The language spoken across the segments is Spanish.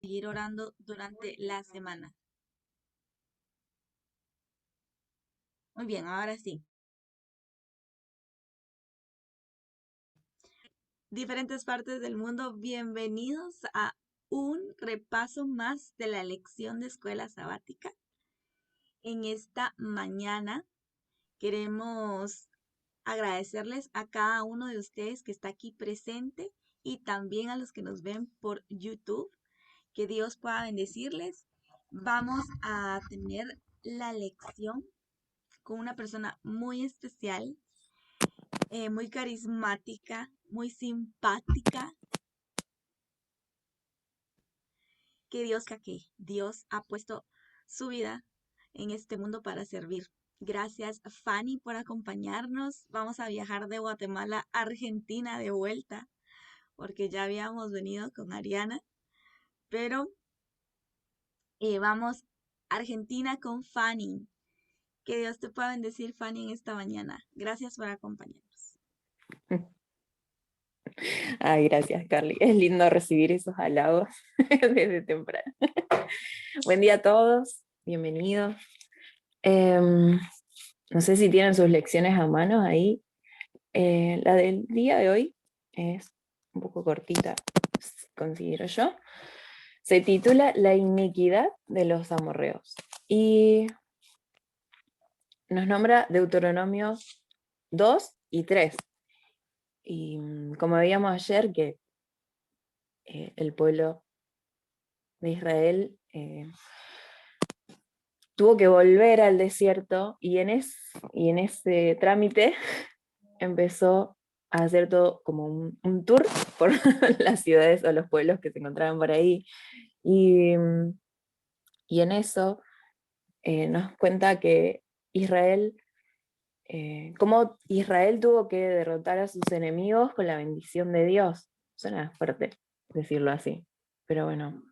seguir orando durante la semana. Muy bien, ahora sí. Diferentes partes del mundo, bienvenidos a un repaso más de la lección de escuela sabática. En esta mañana queremos agradecerles a cada uno de ustedes que está aquí presente y también a los que nos ven por YouTube. Que Dios pueda bendecirles. Vamos a tener la lección con una persona muy especial, muy carismática, muy simpática, que Dios ha puesto su vida en este mundo para servir. Gracias, Fanny, por acompañarnos. Vamos a viajar de Guatemala a Argentina de vuelta, porque ya habíamos venido con Ariana, pero vamos a Argentina con Fanny. Que Dios te pueda bendecir, Fanny, en esta mañana. Gracias por acompañarnos. Ay, gracias, Carly. Es lindo recibir esos halagos desde temprano. Buen día a todos, bienvenidos. No sé si tienen sus lecciones a mano ahí. La del día de hoy es un poco cortita, considero yo. Se titula La iniquidad de los amorreos. Y nos nombra Deuteronomio 2 y 3. Y como veíamos ayer, que el pueblo de Israel tuvo que volver al desierto y en ese trámite empezó a hacer todo como un tour por las ciudades o los pueblos que se encontraban por ahí. Y en eso nos cuenta que Israel, cómo Israel tuvo que derrotar a sus enemigos con la bendición de Dios. Suena fuerte decirlo así, pero bueno.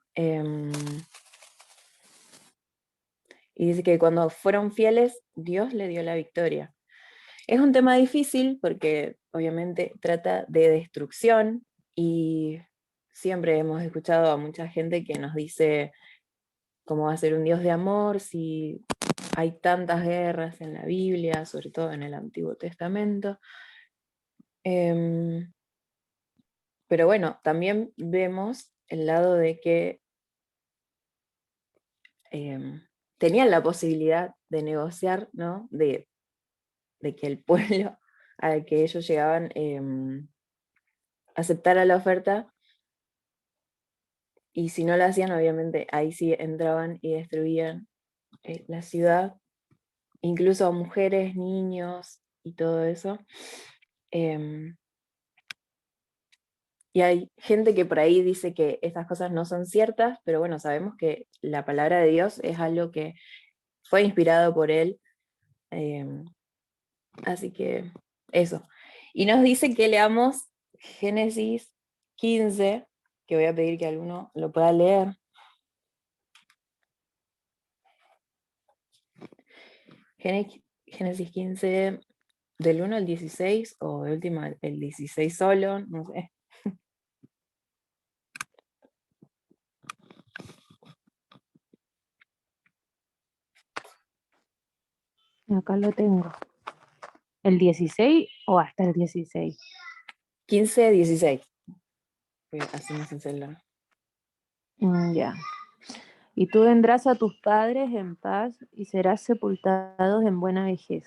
Y dice que cuando fueron fieles, Dios le dio la victoria. Es un tema difícil porque obviamente trata de destrucción y siempre hemos escuchado a mucha gente que nos dice cómo va a ser un Dios de amor si hay tantas guerras en la Biblia, sobre todo en el Antiguo Testamento. Pero bueno, también vemos el lado de que tenían la posibilidad de negociar, ¿no? De que el pueblo al que ellos llegaban aceptara la oferta, y si no lo hacían, obviamente ahí sí entraban y destruían la ciudad, incluso a mujeres, niños y todo eso. Y hay gente que por ahí dice que estas cosas no son ciertas, pero bueno, sabemos que la palabra de Dios es algo que fue inspirado por él. Así que eso. Y nos dice que leamos Génesis 15, que voy a pedir que alguno lo pueda leer. Génesis 15, del 1 al 16, o de última el 16 solo, no sé. Acá lo tengo. ¿El 16 o hasta el 16? 15, 16. Así me hace celular. Ya. Y tú vendrás a tus padres en paz y serás sepultados en buena vejez.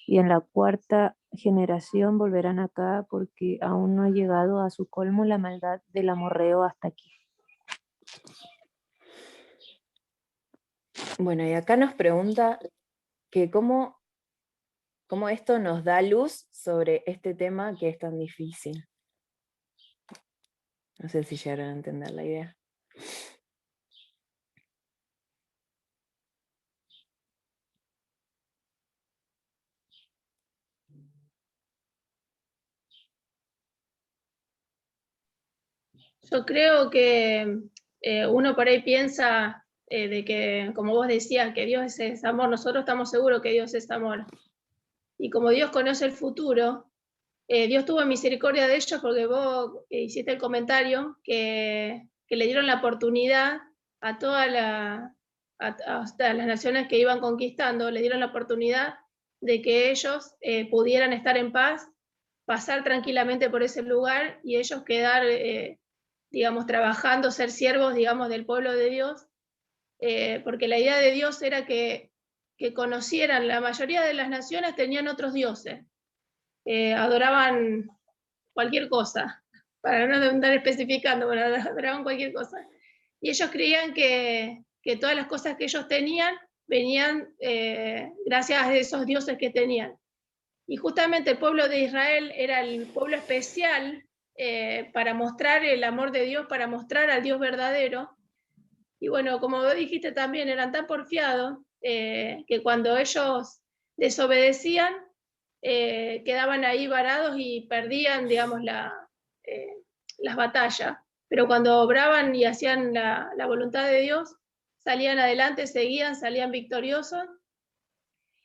Y en la cuarta generación volverán acá porque aún no ha llegado a su colmo la maldad del amorreo hasta aquí. Bueno, y acá nos pregunta que cómo esto nos da luz sobre este tema que es tan difícil. No sé si llegaron a entender la idea. Yo creo que uno por ahí piensa de que, como vos decías, que Dios es amor. Nosotros estamos seguros que Dios es amor. Y como Dios conoce el futuro, Dios tuvo misericordia de ellos porque vos hiciste el comentario que que le dieron la oportunidad a hasta las naciones que iban conquistando, le dieron la oportunidad de que ellos pudieran estar en paz, pasar tranquilamente por ese lugar y ellos quedar, digamos, trabajando, ser siervos, digamos, del pueblo de Dios, porque la idea de Dios era que conocieran, la mayoría de las naciones tenían otros dioses, adoraban cualquier cosa, para no andar especificando, pero adoraban cualquier cosa. Y ellos creían que todas las cosas que ellos tenían venían gracias a esos dioses que tenían. Y justamente el pueblo de Israel era el pueblo especial para mostrar el amor de Dios, para mostrar al Dios verdadero. Y bueno, como vos dijiste también, eran tan porfiados que cuando ellos desobedecían, quedaban ahí varados y perdían, digamos, las batallas. Pero cuando obraban y hacían la voluntad de Dios, salían adelante, seguían, salían victoriosos.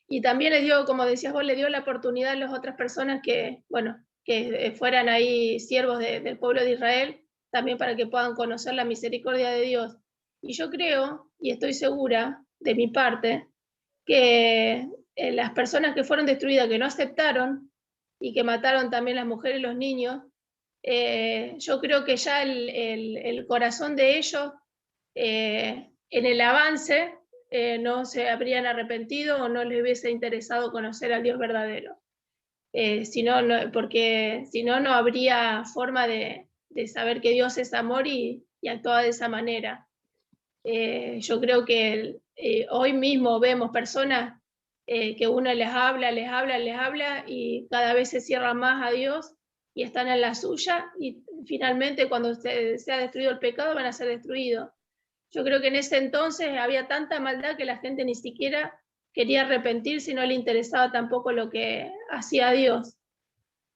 Y también les dio, como decías vos, le dio la oportunidad a las otras personas que, bueno, que fueran ahí siervos del pueblo de Israel, también para que puedan conocer la misericordia de Dios. Y yo creo, y estoy segura de mi parte, que las personas que fueron destruidas, que no aceptaron y que mataron también las mujeres y los niños, yo creo que ya el corazón de ellos en el avance no se habrían arrepentido o no les hubiese interesado conocer al Dios verdadero. Porque si no, no habría forma de saber que Dios es amor y actuaba de esa manera. Yo creo que hoy mismo vemos personas que uno les habla y cada vez se cierran más a Dios y están en la suya y finalmente cuando se ha destruido el pecado van a ser destruidos. Yo creo que en ese entonces había tanta maldad que la gente ni siquiera quería arrepentirse y no le interesaba tampoco lo que hacía Dios.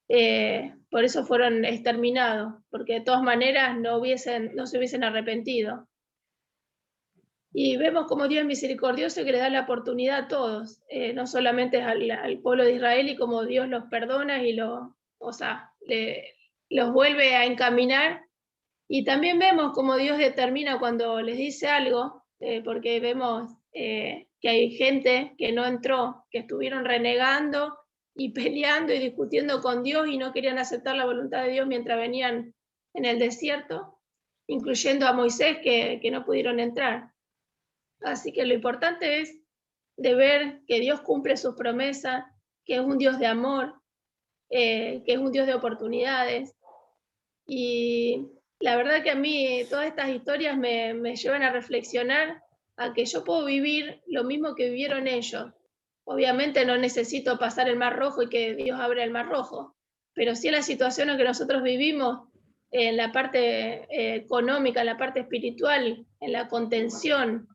Por eso fueron exterminados, porque de todas maneras no se hubiesen arrepentido. Y vemos como Dios es misericordioso y que le da la oportunidad a todos, no solamente al pueblo de Israel, y como Dios los perdona y los vuelve a encaminar. Y también vemos como Dios determina cuando les dice algo, porque vemos que hay gente que no entró, que estuvieron renegando y peleando y discutiendo con Dios y no querían aceptar la voluntad de Dios mientras venían en el desierto, incluyendo a Moisés que no pudieron entrar. Así que lo importante es de ver que Dios cumple sus promesas, que es un Dios de amor, que es un Dios de oportunidades. Y la verdad que a mí todas estas historias me llevan a reflexionar a que yo puedo vivir lo mismo que vivieron ellos. Obviamente no necesito pasar el Mar Rojo y que Dios abra el Mar Rojo, pero sí en las situaciones que nosotros vivimos, en la parte económica, en la parte espiritual, en la contención,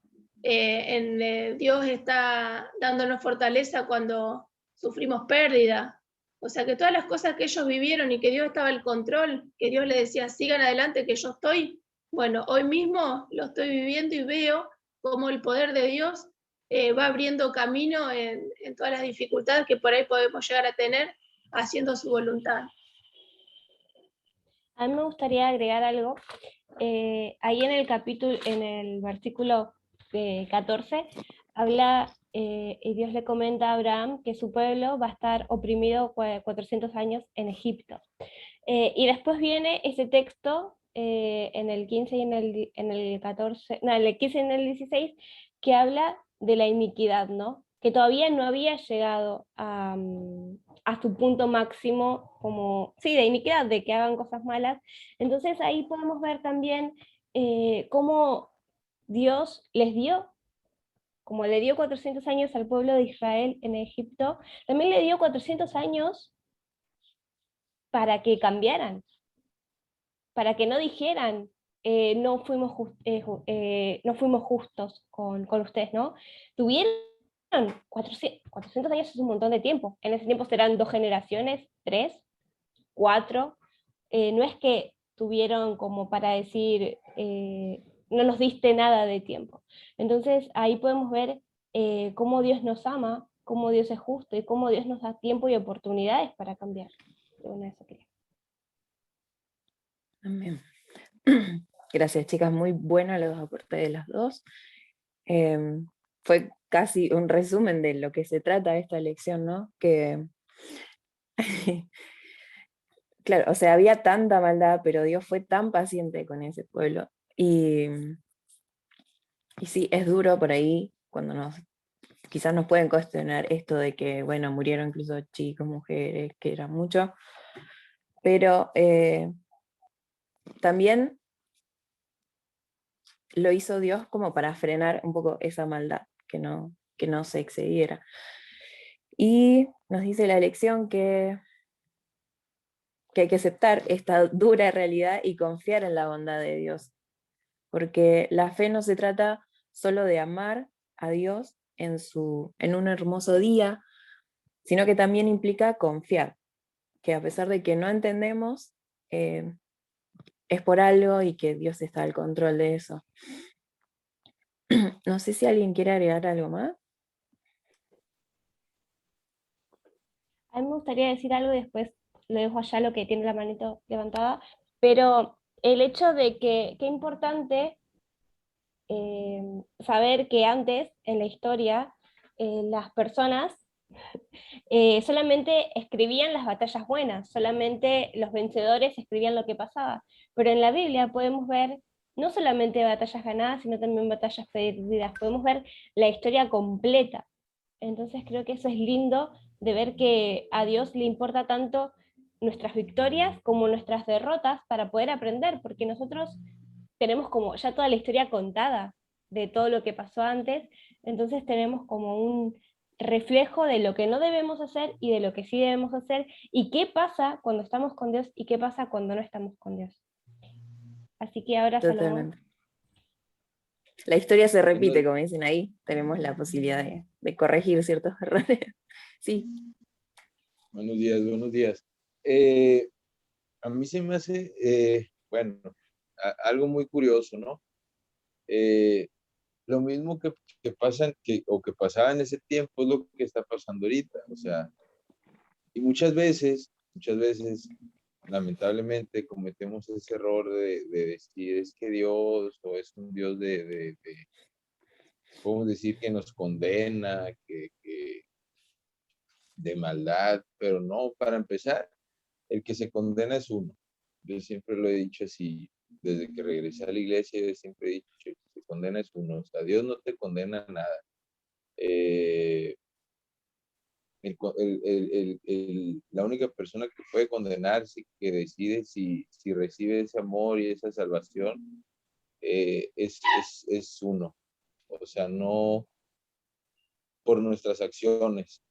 Dios está dándonos fortaleza cuando sufrimos pérdida. O sea que todas las cosas que ellos vivieron y que Dios estaba al control, que Dios les decía, sigan adelante que yo estoy, bueno, hoy mismo lo estoy viviendo y veo cómo el poder de Dios va abriendo camino en todas las dificultades que por ahí podemos llegar a tener haciendo su voluntad. A mí me gustaría agregar algo. Ahí en el versículo 14, habla y Dios le comenta a Abraham que su pueblo va a estar oprimido 400 años en Egipto. Y después viene ese texto en el 15 y en el 14, no, en el 15 y en el 16, que habla de la iniquidad, ¿no? Que todavía no había llegado a su punto máximo, como, sí, de iniquidad, de que hagan cosas malas. Entonces ahí podemos ver también cómo Dios les dio, como le dio 400 años al pueblo de Israel en Egipto, también le dio 400 años para que cambiaran, para que no dijeran, no fuimos justos con ustedes, ¿no? Tuvieron 400 años, es un montón de tiempo. En ese tiempo serán 2 generaciones, 3, 4. No es que tuvieron como para decir, no nos diste nada de tiempo. Entonces ahí podemos ver cómo Dios nos ama, cómo Dios es justo y cómo Dios nos da tiempo y oportunidades para cambiar. Bueno, eso quería. Amén. Gracias, chicas, muy buenos los aportes de las dos. Fue casi un resumen de lo que se trata esta lección, ¿no? Que, claro, o sea, había tanta maldad, pero Dios fue tan paciente con ese pueblo. Y sí, es duro por ahí cuando quizás nos pueden cuestionar esto de que, bueno, murieron incluso chicos, mujeres, que era mucho, pero también lo hizo Dios como para frenar un poco esa maldad, que no se excediera. Y nos dice la lección que hay que aceptar esta dura realidad y confiar en la bondad de Dios, porque la fe no se trata solo de amar a Dios en un hermoso día, sino que también implica confiar, que a pesar de que no entendemos, es por algo y que Dios está al control de eso. No sé si alguien quiere agregar algo más. A mí me gustaría decir algo y después lo dejo allá lo que tiene la manito levantada, pero el hecho de que, qué importante saber que antes, en la historia, las personas solamente escribían las batallas buenas, solamente los vencedores escribían lo que pasaba. Pero en la Biblia podemos ver no solamente batallas ganadas, sino también batallas perdidas. Podemos ver la historia completa. Entonces creo que eso es lindo de ver que a Dios le importa tanto nuestras victorias como nuestras derrotas para poder aprender, porque nosotros tenemos como ya toda la historia contada de todo lo que pasó antes, entonces tenemos como un reflejo de lo que no debemos hacer y de lo que sí debemos hacer, y qué pasa cuando estamos con Dios y qué pasa cuando no estamos con Dios. Así que ahora, Salomón. Totalmente. La historia se repite, Bueno, como dicen ahí, tenemos la posibilidad de corregir ciertos errores. Sí, buenos días, buenos días. A mí se me hace, bueno, algo muy curioso, ¿no? Lo mismo que pasaba en ese tiempo es lo que está pasando ahorita. O sea, y muchas veces, lamentablemente, cometemos ese error de decir es que Dios o es un Dios podemos decir que nos condena, de maldad, pero no, para empezar, el que se condena es uno. Yo siempre lo he dicho así, desde que regresé a la iglesia, yo siempre he dicho, el que se condena es uno, o sea, Dios no te condena a nada. Eh, la única persona que puede condenarse, que decide si recibe ese amor y esa salvación, es uno. O sea, no por nuestras acciones.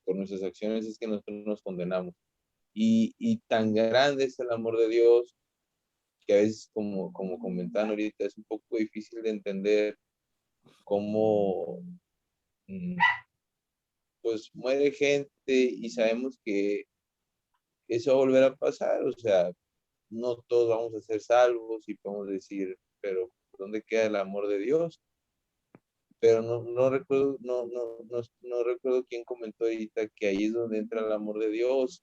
Por nuestras acciones es que nosotros nos condenamos. Y tan grande es el amor de Dios que a veces, como comentaban ahorita, es un poco difícil de entender cómo pues muere gente y sabemos que eso va a volver a pasar. O sea, no todos vamos a ser salvos y podemos decir, pero ¿dónde queda el amor de Dios? Pero no recuerdo, no recuerdo quién comentó ahorita que ahí es donde entra el amor de Dios.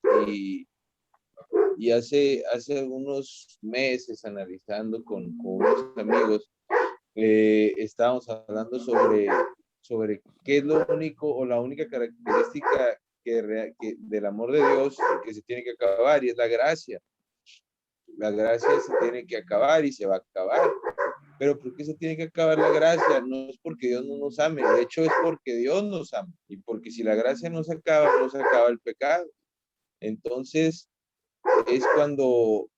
Y hace algunos meses, analizando con unos amigos, estábamos hablando sobre qué es lo único o la única característica que del amor de Dios que se tiene que acabar, y es la gracia. La gracia se tiene que acabar y se va a acabar. Pero ¿por qué se tiene que acabar la gracia? No es porque Dios no nos ame, de hecho es porque Dios nos ama. Y porque si la gracia no se acaba el pecado. Entonces, es cuando,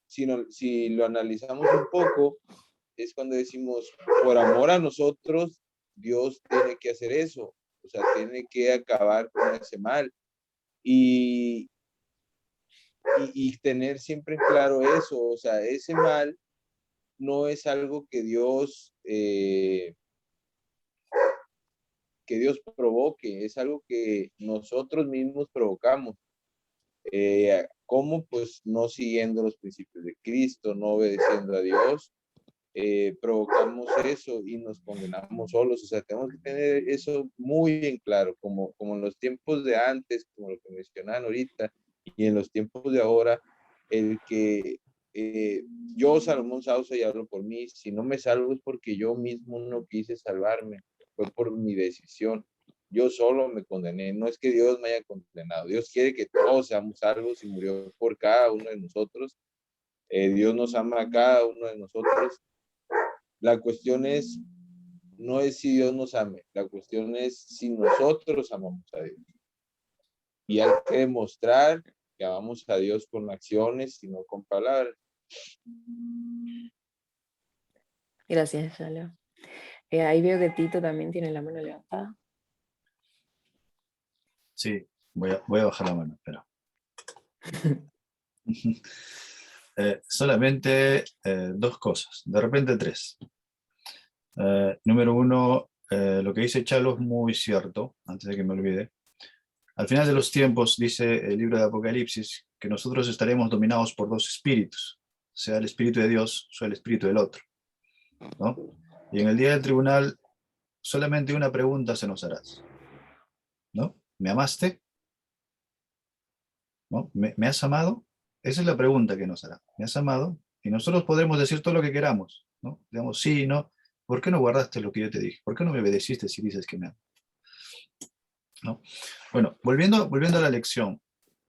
si lo analizamos un poco, es cuando decimos, por amor a nosotros, Dios tiene que hacer eso, o sea, tiene que acabar con ese mal. Y, y tener siempre claro eso, o sea, ese mal no es algo que Dios provoque, es algo que nosotros mismos provocamos. ¿Cómo? Pues no siguiendo los principios de Cristo, no obedeciendo a Dios, provocamos eso y nos condenamos solos. O sea, tenemos que tener eso muy en claro, como en los tiempos de antes, como lo que mencionaban ahorita, y en los tiempos de ahora, el que yo, Salomón Sauce, y hablo por mí, si no me salvo es porque yo mismo no quise salvarme, fue por mi decisión. Yo solo me condené, no es que Dios me haya condenado. Dios quiere que todos seamos salvos y murió por cada uno de nosotros. Dios nos ama a cada uno de nosotros. La cuestión es, no es si Dios nos ame, la cuestión es si nosotros amamos a Dios. Y hay que demostrar que amamos a Dios con acciones y no con palabras. Gracias, Yalo. Ahí veo que Tito también tiene la mano levantada. Sí, voy a bajar la mano, espera. Solamente dos cosas, de repente tres. Número uno, lo que dice Chalo es muy cierto, antes de que me olvide. Al final de los tiempos, dice el libro de Apocalipsis, que nosotros estaremos dominados por dos espíritus, sea el espíritu de Dios, sea el espíritu del otro, ¿no? Y en el día del tribunal, solamente una pregunta se nos hará, ¿no? ¿Me amaste? ¿No? ¿Me has amado? Esa es la pregunta que nos hará. ¿Me has amado? Y nosotros podremos decir todo lo que queramos, ¿no? Digamos, sí, no. ¿Por qué no guardaste lo que yo te dije? ¿Por qué no me obedeciste si dices que me amas? ¿No? Bueno, volviendo a la lección.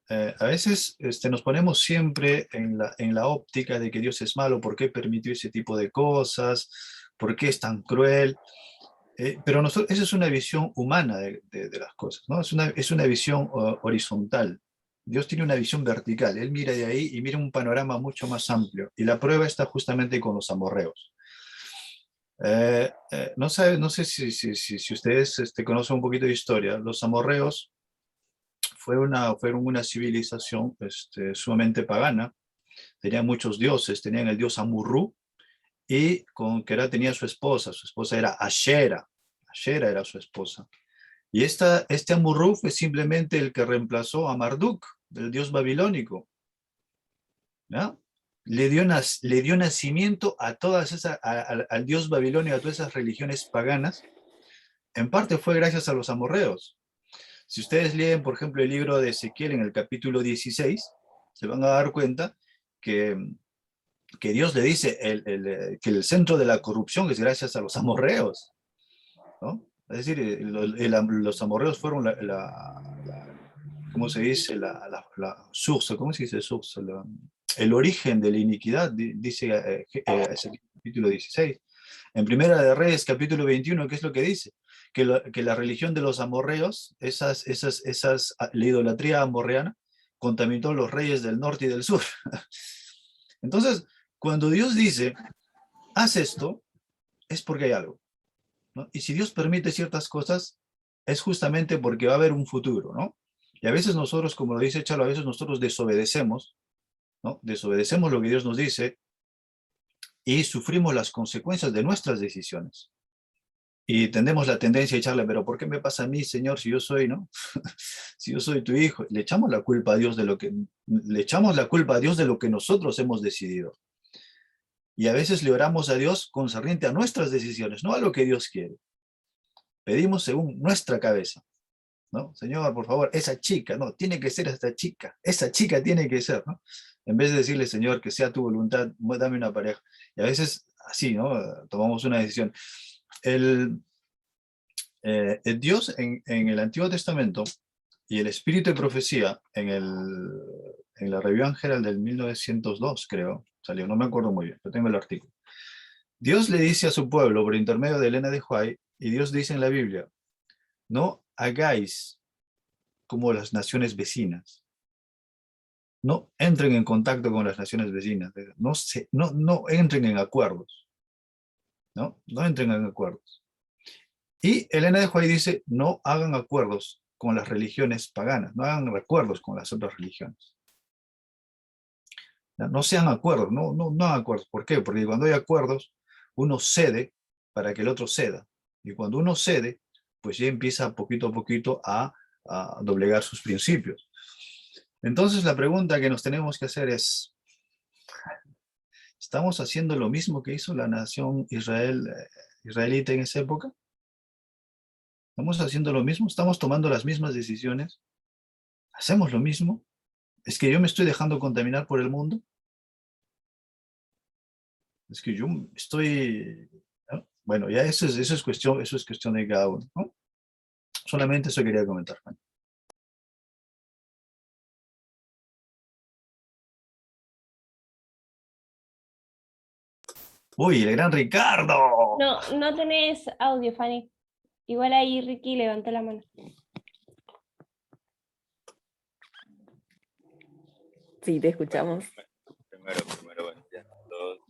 A veces nos ponemos siempre en la óptica de que Dios es malo, ¿por qué permitió ese tipo de cosas? ¿Por qué es tan cruel? Pero esa es una visión humana de las cosas, ¿no? Es una visión horizontal. Dios tiene una visión vertical. Él mira de ahí y mira un panorama mucho más amplio. Y la prueba está justamente con los amorreos. No sé si ustedes conocen un poquito de historia. Los amorreos fueron una civilización sumamente pagana. Tenían muchos dioses. Tenían el dios Amurru, y con Kerá tenía su esposa era Ashera. Ashera era su esposa. Y este Amurru fue simplemente el que reemplazó a Marduk, del dios babilónico, ¿no? Le dio nacimiento a al dios babilónico, a todas esas religiones paganas. En parte fue gracias a los amorreos. Si ustedes leen, por ejemplo, el libro de Ezequiel en el capítulo 16, se van a dar cuenta que Dios le dice que el centro de la corrupción es gracias a los amorreos, ¿no? Es decir, los amorreos fueron ¿cómo se dice? Source, ¿cómo se dice source? El origen de la iniquidad, dice el capítulo 16. En Primera de Reyes, capítulo 21, ¿qué es lo que dice? Que la religión de los amorreos, la idolatría amorreana, contaminó a los reyes del norte y del sur. Entonces, cuando Dios dice, haz esto, es porque hay algo, ¿no? Y si Dios permite ciertas cosas, es justamente porque va a haber un futuro, ¿no? Y a veces nosotros, como lo dice Chalo, a veces nosotros desobedecemos, ¿no? Desobedecemos lo que Dios nos dice y sufrimos las consecuencias de nuestras decisiones. Y tenemos la tendencia a echarle, pero ¿por qué me pasa a mí, Señor, si yo soy, ¿no? Si yo soy tu hijo? Le echamos la culpa a Dios de lo que nosotros hemos decidido. Y a veces le oramos a Dios concerniente a nuestras decisiones, no a lo que Dios quiere. Pedimos según nuestra cabeza, ¿no? Señor, por favor, esa chica, no, tiene que ser esa chica tiene que ser, ¿no? En vez de decirle, Señor, que sea tu voluntad, dame una pareja. Y a veces así, ¿no? Tomamos una decisión. El Dios en el Antiguo Testamento y el Espíritu de Profecía en la Review Herald del 1902, creo, salió, no me acuerdo muy bien, pero tengo el artículo. Dios le dice a su pueblo por intermedio de Elena de White, y Dios dice en la Biblia, no hagáis como las naciones vecinas. No entren en contacto con las naciones vecinas. No entren en acuerdos. No entren en acuerdos. Y Elena de White dice, no hagan acuerdos con las religiones paganas. No hagan acuerdos con las otras religiones. No sean acuerdos. No hagan acuerdos. ¿Por qué? Porque cuando hay acuerdos, uno cede para que el otro ceda. Y cuando uno cede, pues ya empieza poquito a poquito a doblegar sus principios. Entonces la pregunta que nos tenemos que hacer es, ¿estamos haciendo lo mismo que hizo la nación israelita en esa época? ¿Estamos haciendo lo mismo? ¿Estamos tomando las mismas decisiones? ¿Hacemos lo mismo? ¿Es que yo me estoy dejando contaminar por el mundo? Es que yo estoy, ¿no? Bueno, ya eso es cuestión de cada uno, ¿no? Solamente eso quería comentar, Juan. Uy, el gran Ricardo. No tenés audio, Fanny. Igual ahí Ricky levantó la mano. Sí, te escuchamos. Primero, bueno, ya, todos.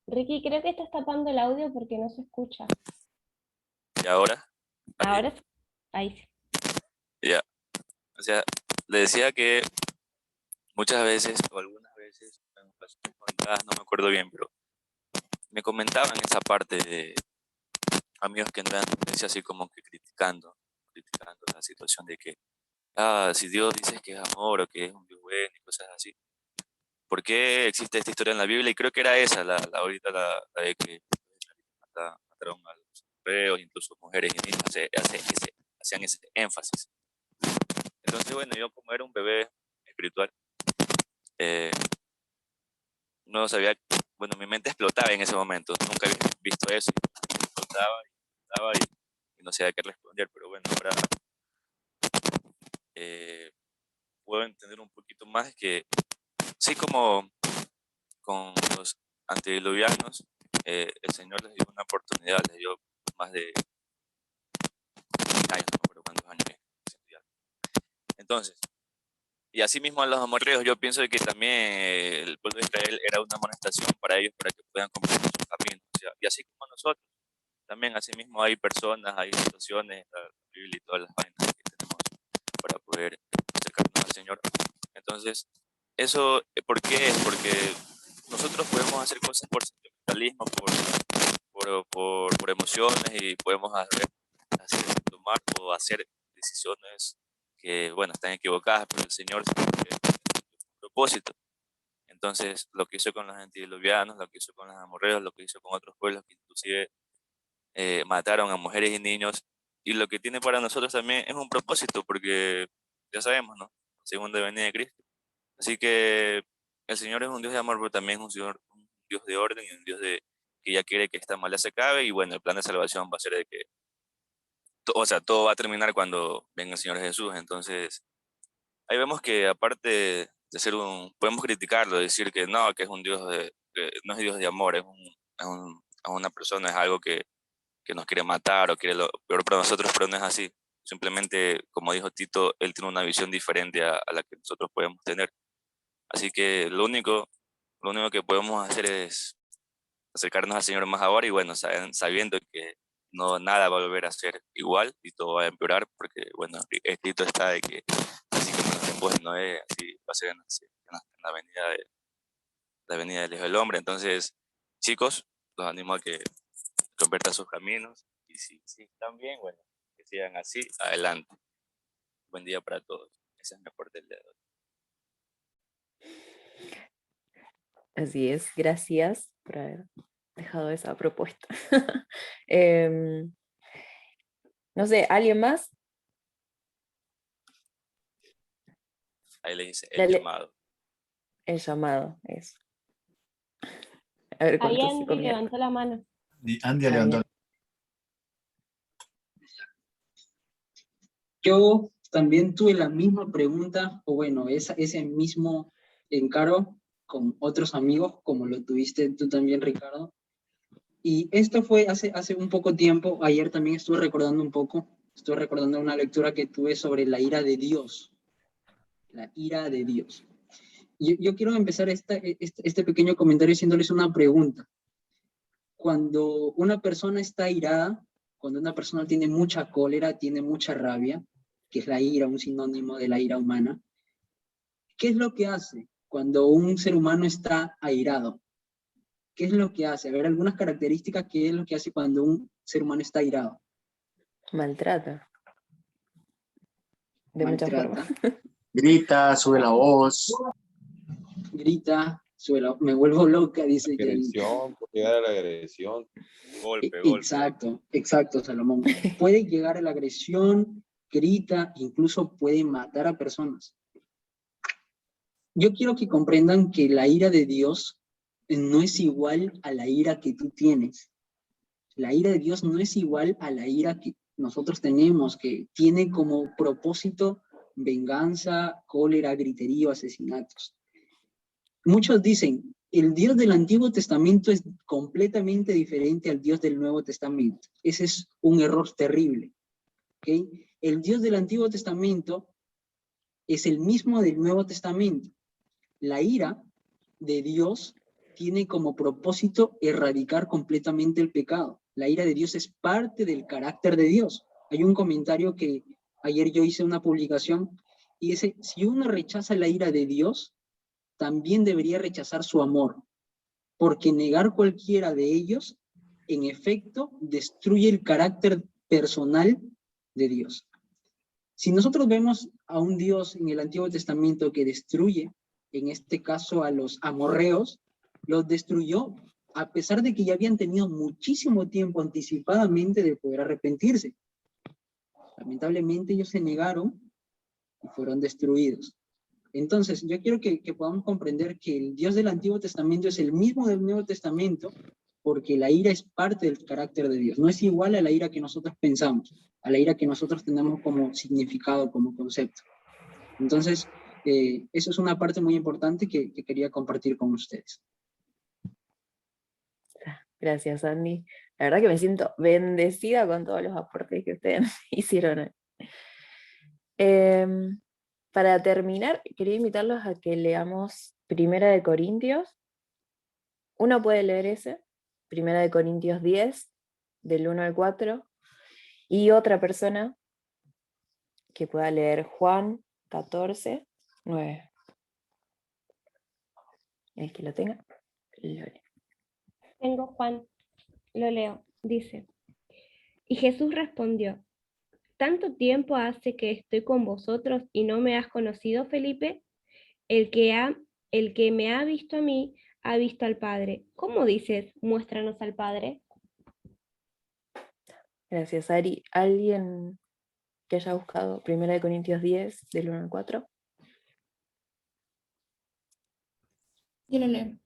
Ricky, creo que estás tapando el audio porque no se escucha. ¿Y ahora? Ahora sí. Ahí sí. Ya. O sea, le decía que muchas veces, o algunas veces, en ocasiones contadas, no me acuerdo bien, pero me comentaban esa parte de amigos que andan así como que criticando la situación de que, si Dios dice que es amor o que es un Dios bueno y cosas así, ¿por qué existe esta historia en la Biblia? Y creo que era esa, ahorita la de que mataron a los hebreos, incluso mujeres y niños, hacían ese énfasis. Entonces, bueno, yo como era un bebé espiritual, eh, no sabía, bueno, mi mente explotaba en ese momento, nunca había visto eso, y explotaba y no sabía qué responder, pero bueno, ahora puedo entender un poquito más que, sí, como con los antediluvianos, el Señor les dio una oportunidad, les dio más de 20 años, no me acuerdo cuántos años es. Entonces, y así mismo a los amorreos, yo pienso que también el pueblo de Israel era una amonestación para ellos para que puedan comprender sus caminos. O sea, y así como nosotros, también así mismo hay personas, hay situaciones, la Biblia y todas las vainas que tenemos para poder acercarnos al Señor. Entonces, eso, ¿por qué es? Porque nosotros podemos hacer cosas por sentimentalismo, por emociones y podemos tomar o hacer decisiones que, bueno, están equivocadas, pero el Señor tiene un propósito. Entonces, lo que hizo con los antediluvianos, lo que hizo con los amorreos, lo que hizo con otros pueblos que inclusive mataron a mujeres y niños, y lo que tiene para nosotros también es un propósito, porque ya sabemos, ¿no? Segunda venida de Cristo. Así que el Señor es un Dios de amor, pero también es un Dios de orden y un Dios que ya quiere que esta maldad se acabe, y bueno, el plan de salvación va a ser de que, o sea, todo va a terminar cuando venga el Señor Jesús. Entonces, ahí vemos que aparte de ser podemos criticarlo, decir que no, que es un Dios que no es Dios de amor, es una persona, es algo que nos quiere matar o quiere lo peor para nosotros, pero no es así. Simplemente, como dijo Tito, él tiene una visión diferente a la que nosotros podemos tener. Así que lo único que podemos hacer es acercarnos al Señor más ahora y bueno, sabiendo que no nada va a volver a ser igual y todo va a empeorar, porque bueno, escrito está de que así como en los tiempos de Noé, así va a ser en la venida del Hijo del Hombre. Entonces, chicos, los animo a que conviertan sus caminos y si están bien, bueno, que sigan así, adelante. Buen día para todos. Ese es mi aporte del día de hoy. Así es, gracias por haber dejado esa propuesta. No sé, ¿alguien más? Ahí le dice el llamado. El llamado, eso. A ver Ahí cuántos se Andy comieron. levantó la mano. Andy levantó. Yo también tuve la misma pregunta, o bueno, ese mismo encargo con otros amigos, como lo tuviste tú también, Ricardo. Y esto fue hace un poco tiempo, ayer también estuve recordando una lectura que tuve sobre la ira de Dios. La ira de Dios. Yo quiero empezar este pequeño comentario haciéndoles una pregunta. Cuando una persona está irada, cuando una persona tiene mucha cólera, tiene mucha rabia, que es la ira, un sinónimo de la ira humana, ¿qué es lo que hace cuando un ser humano está airado? ¿Qué es lo que hace? A ver, algunas características, ¿qué es lo que hace cuando un ser humano está airado? Maltrata. De muchas formas. Grita, sube la voz. Grita, Me vuelvo loca, dice Janine. Agresión, puede llegar a la agresión. Golpe. Exacto, Salomón. Puede llegar a la agresión, grita, incluso puede matar a personas. Yo quiero que comprendan que la ira de Dios no es igual a la ira que tú tienes. La ira de Dios no es igual a la ira que nosotros tenemos, que tiene como propósito venganza, cólera, griterío, asesinatos. Muchos dicen, el Dios del Antiguo Testamento es completamente diferente al Dios del Nuevo Testamento. Ese es un error terrible. ¿Okay? El Dios del Antiguo Testamento es el mismo del Nuevo Testamento. La ira de Dios tiene como propósito erradicar completamente el pecado. La ira de Dios es parte del carácter de Dios. Hay un comentario que ayer yo hice una publicación y dice, si uno rechaza la ira de Dios, también debería rechazar su amor, porque negar cualquiera de ellos, en efecto, destruye el carácter personal de Dios. Si nosotros vemos a un Dios en el Antiguo Testamento que destruye, en este caso a los amorreos, los destruyó a pesar de que ya habían tenido muchísimo tiempo anticipadamente de poder arrepentirse. Lamentablemente ellos se negaron y fueron destruidos. Entonces, yo quiero que podamos comprender que el Dios del Antiguo Testamento es el mismo del Nuevo Testamento, porque la ira es parte del carácter de Dios. No es igual a la ira que nosotros pensamos, a la ira que nosotros tenemos como significado, como concepto. Entonces, eso es una parte muy importante que quería compartir con ustedes. Gracias, Andy. La verdad que me siento bendecida con todos los aportes que ustedes hicieron. Para terminar, quería invitarlos a que leamos 1 Corintios. Uno puede leer ese, 1 Corintios 10, del 1 al 4, y otra persona que pueda leer Juan 14, 9. El que lo tenga, lo lee. Tengo Juan, lo leo, dice, y Jesús respondió, ¿tanto tiempo hace que estoy con vosotros y no me has conocido, Felipe? El que me ha visto a mí, ha visto al Padre. ¿Cómo dices, muéstranos al Padre? Gracias, Ari. ¿Alguien que haya buscado 1 Corintios 10, del 1 al 4? Yo lo leo.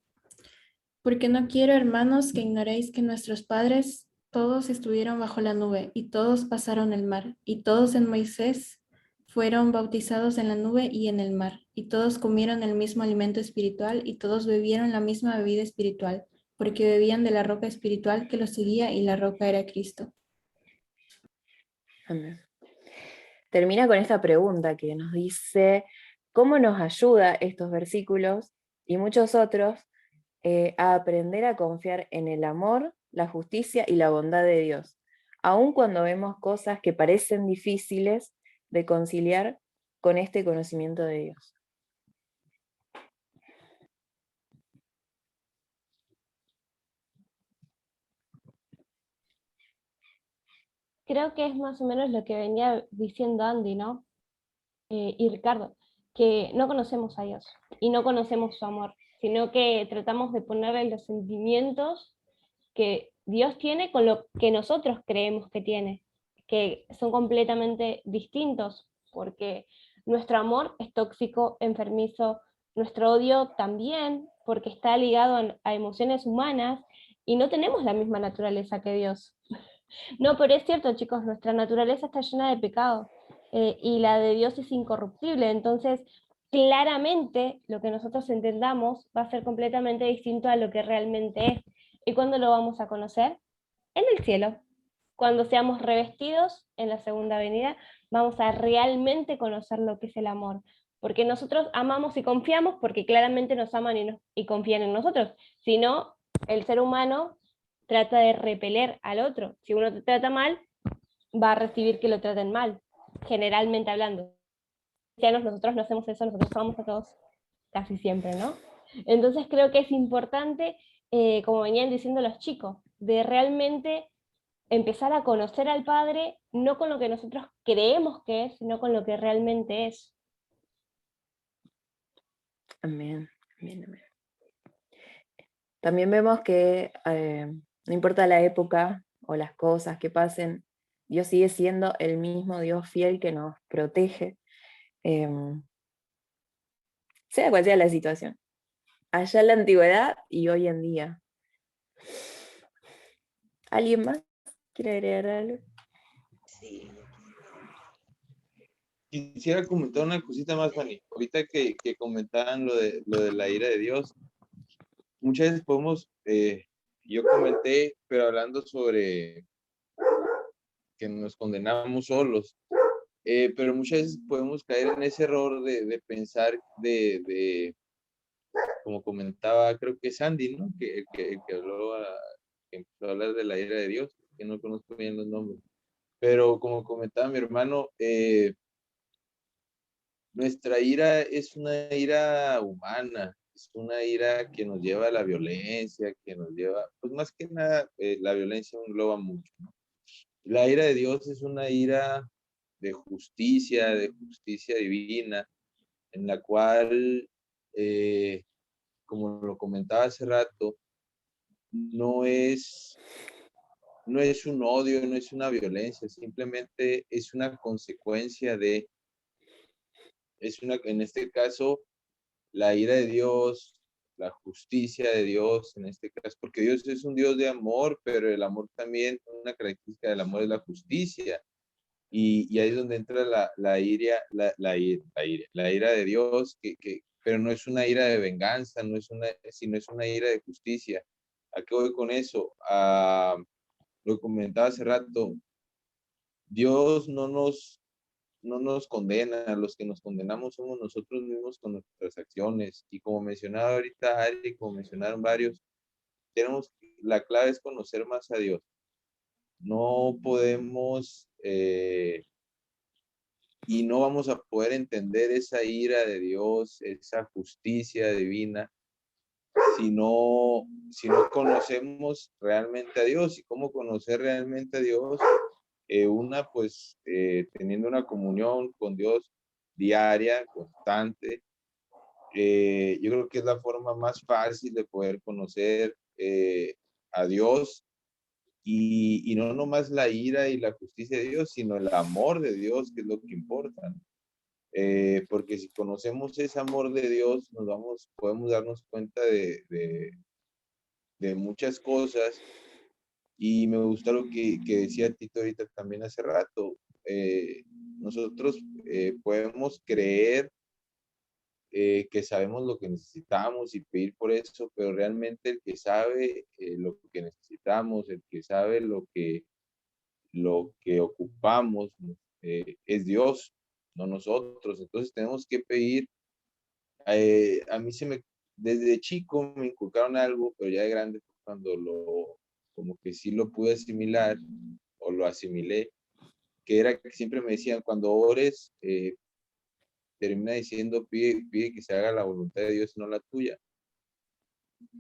Porque no quiero, hermanos, que ignoréis que nuestros padres todos estuvieron bajo la nube, y todos pasaron el mar, y todos en Moisés fueron bautizados en la nube y en el mar, y todos comieron el mismo alimento espiritual, y todos bebieron la misma bebida espiritual, porque bebían de la roca espiritual que los seguía, y la roca era Cristo. Amén. Termina con esta pregunta que nos dice, ¿cómo nos ayuda estos versículos y muchos otros a aprender a confiar en el amor, la justicia y la bondad de Dios, aun cuando vemos cosas que parecen difíciles de conciliar con este conocimiento de Dios? Creo que es más o menos lo que venía diciendo Andy, ¿no? Y Ricardo, que no conocemos a Dios y no conocemos su amor, sino que tratamos de ponerle los sentimientos que Dios tiene con lo que nosotros creemos que tiene, que son completamente distintos, porque nuestro amor es tóxico, enfermizo, nuestro odio también, porque está ligado a emociones humanas y no tenemos la misma naturaleza que Dios. No, pero es cierto, chicos, nuestra naturaleza está llena de pecado y la de Dios es incorruptible, entonces claramente lo que nosotros entendamos va a ser completamente distinto a lo que realmente es. ¿Y cuándo lo vamos a conocer? En el cielo. Cuando seamos revestidos en la segunda venida, vamos a realmente conocer lo que es el amor. Porque nosotros amamos y confiamos porque claramente nos aman y confían en nosotros. Si no, el ser humano trata de repeler al otro. Si uno te trata mal, va a recibir que lo traten mal, generalmente hablando. Nosotros no hacemos eso, nosotros amamos a todos casi siempre, ¿no? Entonces creo que es importante, como venían diciendo los chicos, de realmente empezar a conocer al Padre, no con lo que nosotros creemos que es, sino con lo que realmente es. Amén, amén, amén. también vemos que no importa la época o las cosas que pasen, Dios sigue siendo el mismo Dios fiel que nos protege, sea cual sea la situación, allá en la antigüedad y hoy en día. ¿Alguien más quiere agregar algo? Sí. Quisiera comentar una cosita más, Fanny. Ahorita que comentaban lo de la ira de Dios, muchas veces podemos, yo comenté, pero hablando sobre que nos condenamos solos, pero muchas veces podemos caer en ese error de pensar como comentaba, creo que Sandy, ¿no? Que habló, que empezó a hablar de la ira de Dios, que no conozco bien los nombres, pero como comentaba mi hermano, nuestra ira es una ira humana, es una ira que nos lleva a la violencia, que nos lleva, pues más que nada, la violencia engloba mucho, ¿no? La ira de Dios es una ira de justicia divina, en la cual, como lo comentaba hace rato, no es un odio, no es una violencia, simplemente es una consecuencia en este caso, la ira de Dios, la justicia de Dios, en este caso, porque Dios es un Dios de amor, pero el amor también, una característica del amor es la justicia. Y ahí es donde entra la ira de Dios, pero no es una ira de venganza, sino es una ira de justicia. ¿A qué voy con eso? Lo comentaba hace rato, Dios no nos condena, los que nos condenamos somos nosotros mismos con nuestras acciones. Y como mencionaba ahorita Ari, como mencionaron varios, la clave es conocer más a Dios. No podemos y no vamos a poder entender esa ira de Dios, esa justicia divina, si no conocemos realmente a Dios. ¿Y cómo conocer realmente a Dios? Teniendo una comunión con Dios diaria, constante. Yo creo que es la forma más fácil de poder conocer a Dios y no nomás la ira y la justicia de Dios, sino el amor de Dios, que es lo que importa, ¿no? Porque si conocemos ese amor de Dios, podemos darnos cuenta de muchas cosas. Y me gusta lo que decía Tito ahorita también hace rato. Nosotros podemos creer que sabemos lo que necesitamos y pedir por eso, pero realmente el que sabe lo que necesitamos, el que sabe lo que ocupamos, es Dios, no nosotros. Entonces tenemos que pedir. A mí desde chico me inculcaron algo, pero ya de grande cuando como que sí lo pude asimilar o lo asimilé, que era que siempre me decían, cuando ores, termina diciendo, pide que se haga la voluntad de Dios y no la tuya.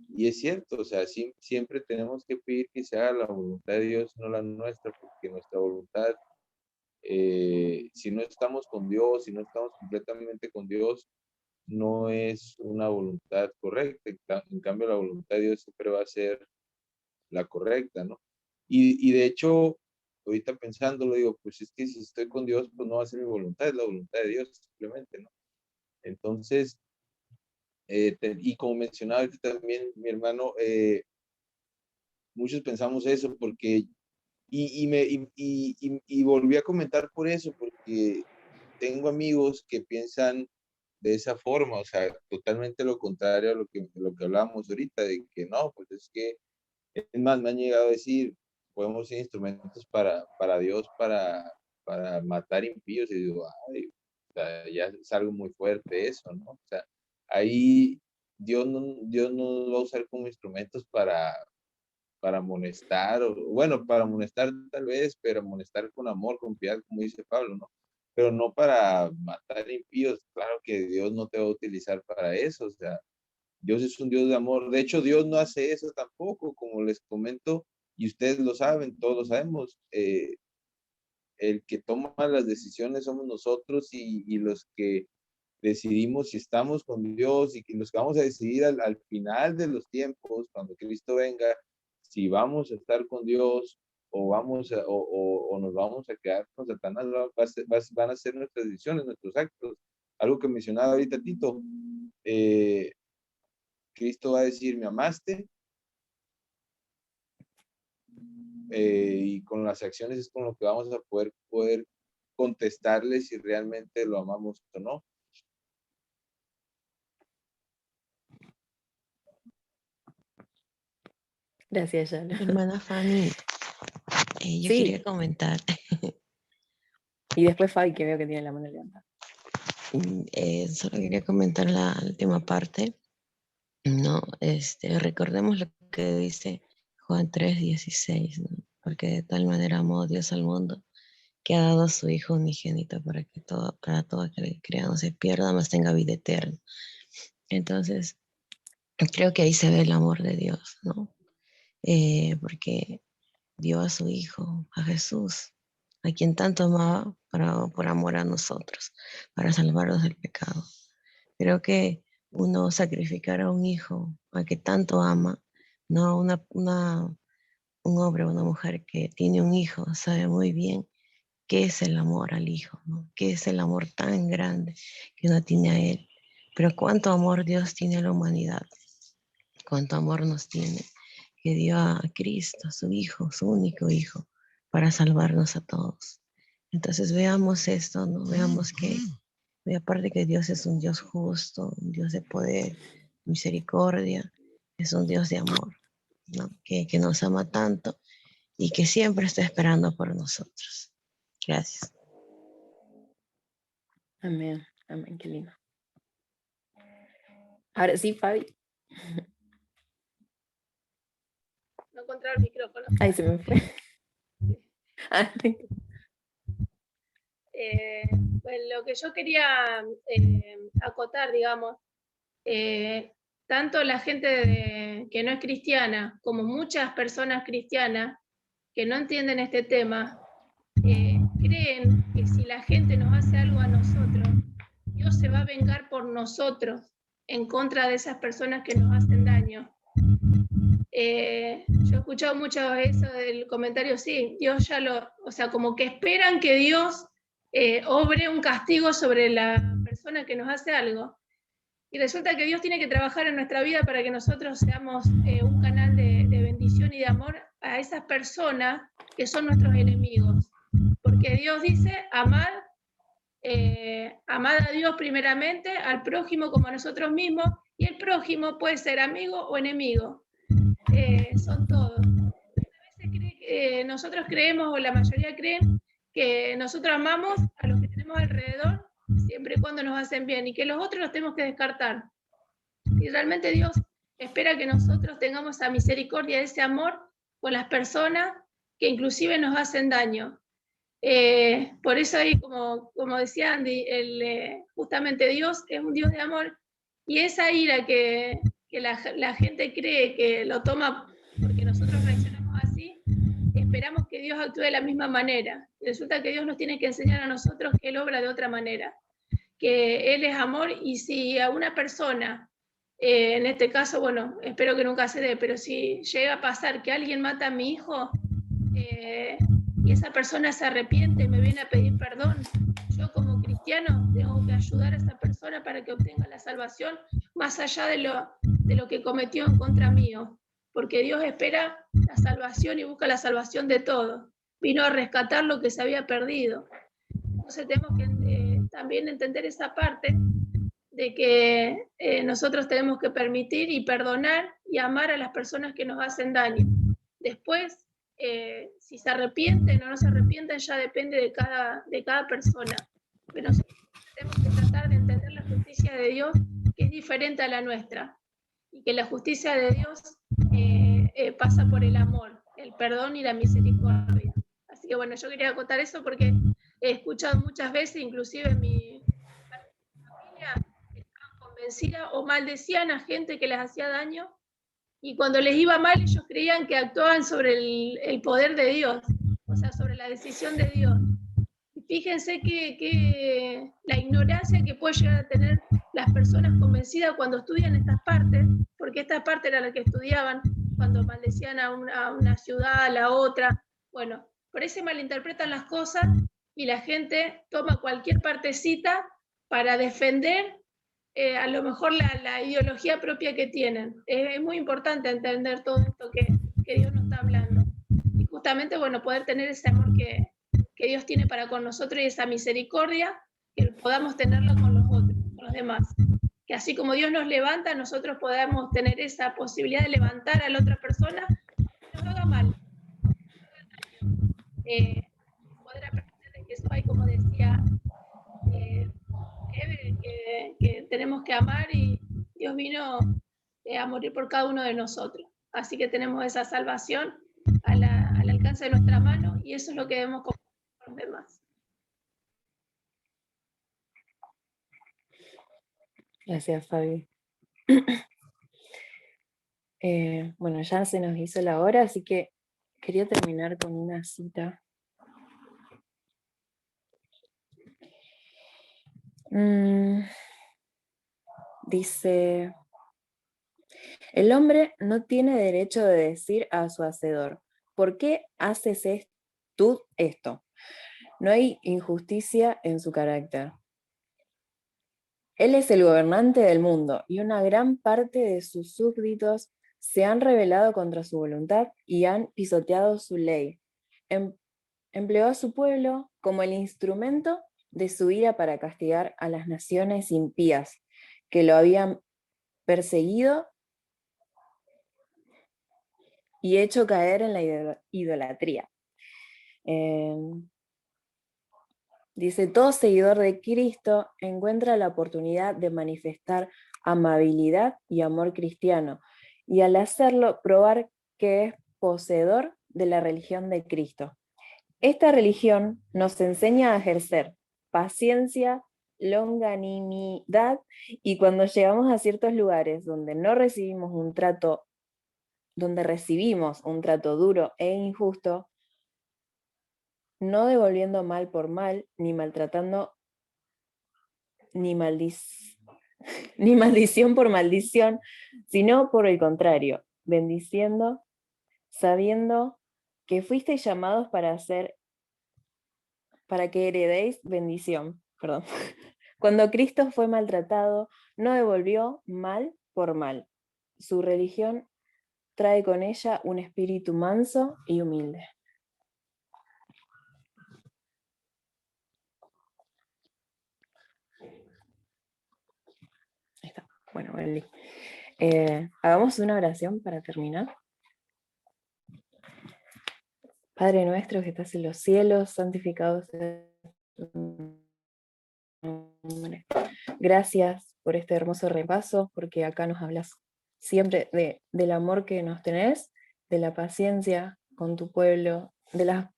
Y es cierto, o sea, siempre tenemos que pedir que se haga la voluntad de Dios, no la nuestra, porque nuestra voluntad, si no estamos con Dios, si no estamos completamente con Dios, no es una voluntad correcta. En cambio, la voluntad de Dios siempre va a ser la correcta, ¿no? Y de hecho, ahorita pensándolo, digo, pues es que si estoy con Dios, pues no va a ser mi voluntad, es la voluntad de Dios simplemente, ¿no? Entonces, y como mencionaba también mi hermano, muchos pensamos eso porque, y volví a comentar por eso, porque tengo amigos que piensan de esa forma, o sea, totalmente lo contrario a lo que hablábamos ahorita, de que no, pues es que, es más, me han llegado a decir, podemos ser instrumentos para Dios, para matar impíos, y digo, ay, o sea, ya es algo muy fuerte eso, ¿no? O sea, ahí Dios no nos va a usar como instrumentos para amonestar, o bueno, para amonestar tal vez, pero amonestar con amor, con piedad, como dice Pablo, ¿no? Pero no para matar impíos. Claro que Dios no te va a utilizar para eso, o sea, Dios es un Dios de amor. De hecho, Dios no hace eso tampoco, como les comento, y ustedes lo saben, todos lo sabemos. El que toma las decisiones somos nosotros y los que decidimos si estamos con Dios y que los que vamos a decidir al final de los tiempos, cuando Cristo venga, si vamos a estar con Dios o, o nos vamos a quedar con Satanás, van a ser nuestras decisiones, nuestros actos. Algo que mencionaba ahorita Tito, Cristo va a decir, ¿me amaste? Y con las acciones es con lo que vamos a poder contestarle si realmente lo amamos o no. Gracias, Yana. Hermana Fanny, yo Sí. quería comentar. Y después Fabi, que veo que tiene la mano levantada. Solo quería comentar la última parte. No, recordemos lo que dice Juan 3:16, ¿no? Porque de tal manera amó Dios al mundo que ha dado a su Hijo unigénito para todo aquel que crea no se pierda, mas tenga vida eterna. Entonces, creo que ahí se ve el amor de Dios, ¿no? Porque dio a su Hijo, a Jesús, a quien tanto amaba por amor a nosotros, para salvarnos del pecado. Creo que uno sacrificar a un hijo, a que tanto ama, no un hombre o una mujer que tiene un hijo, sabe muy bien qué es el amor al hijo, ¿no? Qué es el amor tan grande que uno tiene a él. Pero cuánto amor Dios tiene a la humanidad, cuánto amor nos tiene, que dio a Cristo, su Hijo, su único Hijo, para salvarnos a todos. Entonces veamos esto, ¿no? Veamos que, aparte que Dios es un Dios justo, un Dios de poder, misericordia, es un Dios de amor, ¿no? Que nos ama tanto y que siempre está esperando por nosotros. Gracias. Amén, amén, qué lindo. Ahora sí, Fabi. No encontrar el micrófono. Ahí se me fue. Pues lo que yo quería acotar, digamos, tanto la gente que no es cristiana como muchas personas cristianas que no entienden este tema, creen que si la gente nos hace algo a nosotros, Dios se va a vengar por nosotros en contra de esas personas que nos hacen daño. Yo he escuchado mucho eso del comentario, sí, Dios ya o sea, como que esperan que Dios obre un castigo sobre la persona que nos hace algo. Y resulta que Dios tiene que trabajar en nuestra vida para que nosotros seamos un canal de bendición y de amor a esas personas que son nuestros enemigos. Porque Dios dice, amad a Dios primeramente, al prójimo como a nosotros mismos, y el prójimo puede ser amigo o enemigo. Son todos. A veces nosotros creemos, o la mayoría creen, que nosotros amamos a los que tenemos alrededor, siempre y cuando nos hacen bien, y que los otros los tenemos que descartar. Y realmente Dios espera que nosotros tengamos esa misericordia, ese amor con las personas que inclusive nos hacen daño. Por eso ahí, como decía Andy, justamente Dios es un Dios de amor, y esa ira que la gente cree que lo toma porque nosotros reaccionamos así, esperamos que Dios actúe de la misma manera. Resulta que Dios nos tiene que enseñar a nosotros que Él obra de otra manera, que Él es amor, y si a una persona, en este caso, bueno, espero que nunca se dé, pero si llega a pasar que alguien mata a mi hijo, y esa persona se arrepiente y me viene a pedir perdón, yo como cristiano tengo que ayudar a esa persona para que obtenga la salvación, más allá de lo que cometió en contra mío, porque Dios espera la salvación y busca la salvación de todos. Vino a rescatar lo que se había perdido. Entonces tenemos que también entender esa parte de que nosotros tenemos que permitir y perdonar y amar a las personas que nos hacen daño. Después, si se arrepienten o no se arrepienten, ya depende de cada persona. Pero tenemos que tratar de entender la justicia de Dios, que es diferente a la nuestra, y que la justicia de Dios pasa por el amor, el perdón y la misericordia. Así que bueno, yo quería acotar eso porque he escuchado muchas veces, inclusive en mi familia, que estaban convencidas o maldecían a gente que les hacía daño, y cuando les iba mal ellos creían que actuaban sobre el poder de Dios, o sea, sobre la decisión de Dios. fíjense que la ignorancia que puede llegar a tener las personas convencidas cuando estudian estas partes, porque esta parte era la que estudiaban cuando maldecían a una ciudad, a la otra. Bueno, por eso malinterpretan las cosas y la gente toma cualquier partecita para defender a lo mejor la ideología propia que tienen. Es muy importante entender todo esto que Dios nos está hablando. Y justamente, bueno, poder tener ese amor que Dios tiene para con nosotros y esa misericordia, que podamos tenerlo con los otros, con los demás. Que así como Dios nos levanta, nosotros podamos tener esa posibilidad de levantar a la otra persona que nos haga mal. Poder aprender de que eso hay, como decía que tenemos que amar y Dios vino a morir por cada uno de nosotros. Así que tenemos esa salvación al alcance de nuestra mano y eso es lo que debemos compartir con los demás. Gracias, Fabi. Bueno, ya se nos hizo la hora, así que quería terminar con una cita. Dice, el hombre no tiene derecho de decir a su hacedor, ¿por qué haces tú esto? No hay injusticia en su carácter. Él es el gobernante del mundo y una gran parte de sus súbditos se han rebelado contra su voluntad y han pisoteado su ley. Empleó a su pueblo como el instrumento de su ira para castigar a las naciones impías que lo habían perseguido y hecho caer en la idolatría. Dice, todo seguidor de Cristo encuentra la oportunidad de manifestar amabilidad y amor cristiano, y al hacerlo probar que es poseedor de la religión de Cristo. Esta religión nos enseña a ejercer paciencia, longanimidad, y cuando llegamos a ciertos lugares donde recibimos un trato duro e injusto, no devolviendo mal por mal, ni maltratando, ni maldición por maldición, sino por el contrario, bendiciendo, sabiendo que fuisteis llamados para que heredéis bendición. Perdón. Cuando Cristo fue maltratado, no devolvió mal por mal. Su religión trae con ella un espíritu manso y humilde. Ahí está. Bueno, Eli. Hagamos una oración para terminar. Padre nuestro que estás en los cielos, santificado sea tu nombre. Gracias por este hermoso repaso, porque acá nos hablas siempre del amor que nos tenés, de la paciencia con tu pueblo, de las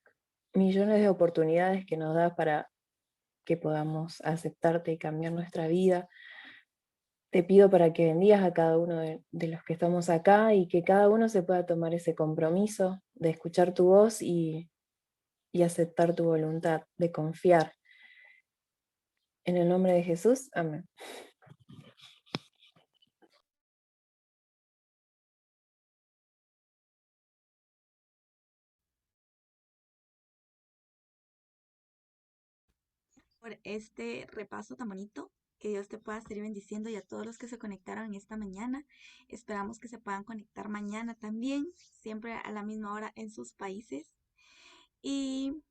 millones de oportunidades que nos das para que podamos aceptarte y cambiar nuestra vida. Te pido para que bendigas a cada uno de los que estamos acá y que cada uno se pueda tomar ese compromiso de escuchar tu voz y aceptar tu voluntad, de confiar. En el nombre de Jesús, amén. Por este repaso tan bonito. Que Dios te pueda seguir bendiciendo y a todos los que se conectaron esta mañana. Esperamos que se puedan conectar mañana también, siempre a la misma hora en sus países. Y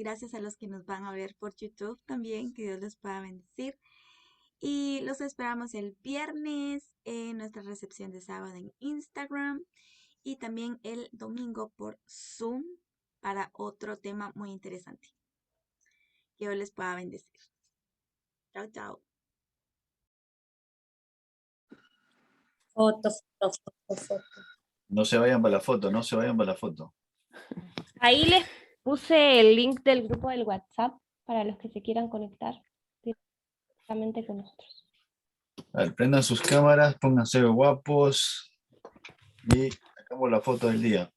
gracias a los que nos van a ver por YouTube también, que Dios les pueda bendecir. Y los esperamos el viernes en nuestra recepción de sábado en Instagram y también el domingo por Zoom para otro tema muy interesante. Que Dios les pueda bendecir. Chao, chao. Foto. No se vayan para la foto, no se vayan para la foto. Ahí les puse el link del grupo del WhatsApp para los que se quieran conectar directamente con nosotros. A ver, prendan sus cámaras, pónganse guapos y sacamos la foto del día.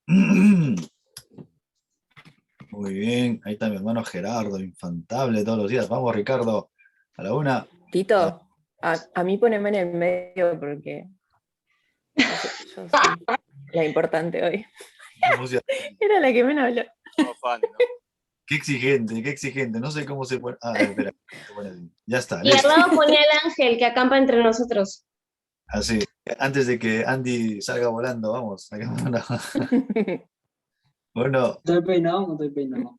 Muy bien, ahí está mi hermano Gerardo, infantable todos los días. Vamos, Ricardo, a la una. Tito, a mí poneme en el medio porque yo soy la importante hoy. Era la que menos habló. Qué exigente. No sé cómo se pone. Espera. Ya está. Y al Listo. lado ponía el ángel que acampa entre nosotros. Así. Antes de que Andy salga volando, vamos. Uno, Estoy peinado, no estoy peinado.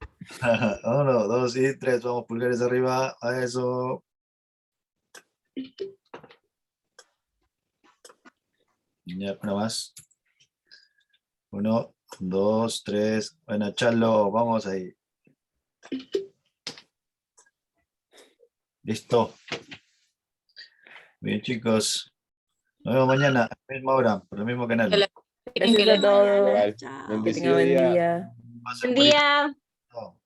1, 2 y 3. Vamos, pulgares arriba. A eso. Ya, una más. 1, 2, 3. Bueno, Chalo, vamos ahí. Listo. Bien, chicos. Nos vemos mañana a la misma hora, por el mismo canal. Gracias a todos. Igual, Chao. Que bendecido tengan buen día. día. Buen día.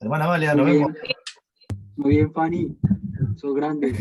Hermana Amalia, nos Muy vemos. bien. Muy bien, Fanny. Sos grande.